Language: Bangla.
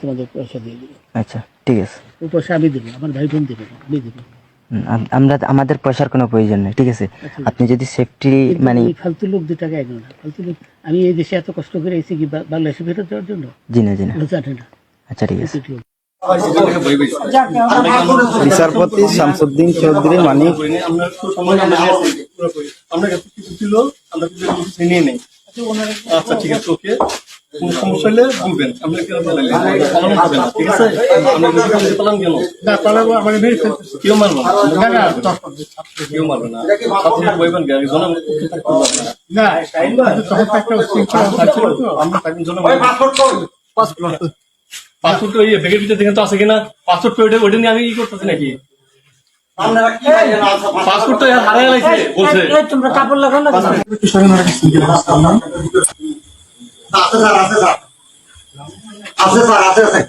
তোমাদের পয়সা দিয়ে দেবো। আচ্ছা ঠিক আছে, ওই পয়সা আমি দেবো, আমার ভাই বোন দেবে না, আমি দেবো। আমরা আমাদের পয়সার কোনো প্রয়োজন নেই, ঠিক আছে? আপনি যদি সেফটি মানে ওই ফালতু লোক 2 টাকা এগো না, ফালতু লোক। আমি এই দেশে এত কষ্ট করে এসেছি কি বাংলাদেশে ফেরত যাওয়ার জন্য? জি না ওরা জানে না। আচ্ছা ঠিক আছে। বিচারপতি শামসুদ্দিন চৌধুরী মানিক আমরা কিছু ছিল, আমরা কিছু নিয়ে নেই। আচ্ছা ঠিক আছে, ওকে, কোনো সমস্যা হলে বলবেন। আমরা কেন পালান হবে না, ঠিক আছে? আমরা পালান কেন না পালাবো, আমাকে মেরে ফেলতে কেউ মারবো না, কেউ মারবে না। আপনি বলবেন জনম না তখন একটা আমরা থাকবেন জনম পাসপোর্ট ওই ব্যাগের ভিতরে দেখেন তো আছে কিনা, পাসপোর্ট ওইটা নিয়ে আমি ই করতেছি নাকি? পাসপোর্ট তো হারাই লাগছে বলছে। তোমরা কাপড় লাগাও না আছে স্যার, আছে স্যার, আছে স্যার, আছে স্যার।